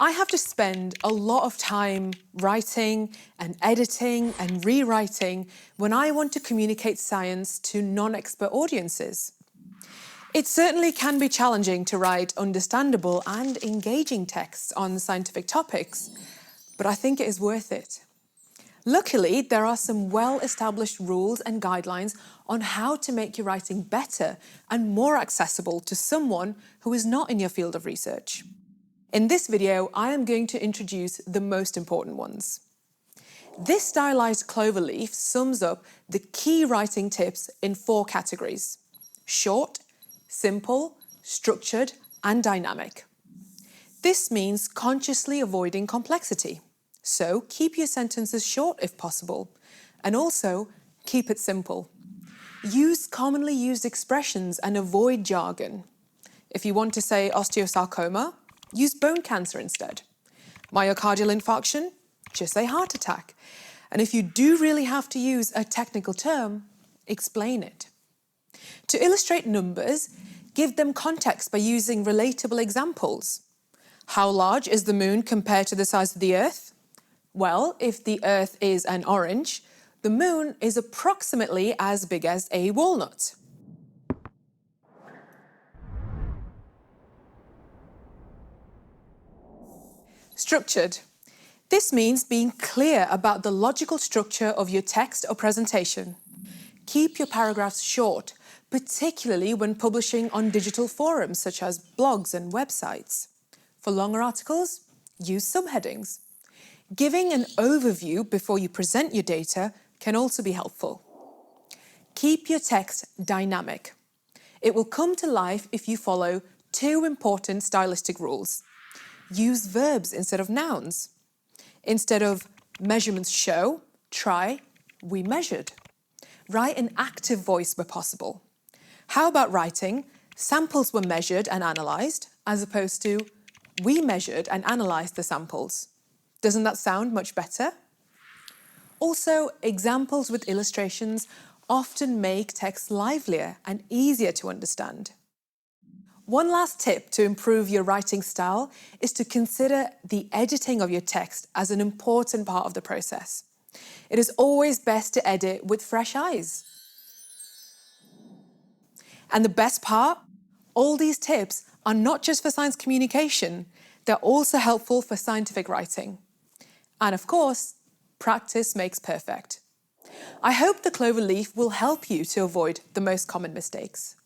I have to spend a lot of time writing and editing and rewriting when I want to communicate science to non-expert audiences. It certainly can be challenging to write understandable and engaging texts on scientific topics, but I think it is worth it. Luckily, there are some well-established rules and guidelines on how to make your writing better and more accessible to someone who is not in your field of research. In this video, I am going to introduce the most important ones. This stylized clover leaf sums up the key writing tips in 4 categories: short, simple, structured, and dynamic. This means consciously avoiding complexity. So keep your sentences short if possible, and also keep it simple. Use commonly used expressions and avoid jargon. If you want to say osteosarcoma, use bone cancer instead. Myocardial infarction, just say heart attack. And if you do really have to use a technical term, explain it. To illustrate numbers, give them context by using relatable examples. How large is the moon compared to the size of the Earth? Well, if the Earth is an orange, the moon is approximately as big as a walnut. Structured. This means being clear about the logical structure of your text or presentation. Keep your paragraphs short, particularly when publishing on digital forums such as blogs and websites. For longer articles, use subheadings. Giving an overview before you present your data can also be helpful. Keep your text dynamic. It will come to life if you follow 2 important stylistic rules. Use verbs instead of nouns. Instead of measurements show, try we measured. Write an active voice where possible. How about writing samples were measured and analysed as opposed to we measured and analysed the samples? Doesn't that sound much better? Also, examples with illustrations often make text livelier and easier to understand. One last tip to improve your writing style is to consider the editing of your text as an important part of the process. It is always best to edit with fresh eyes. And the best part? All these tips are not just for science communication, they're also helpful for scientific writing. And of course, practice makes perfect. I hope the clover leaf will help you to avoid the most common mistakes.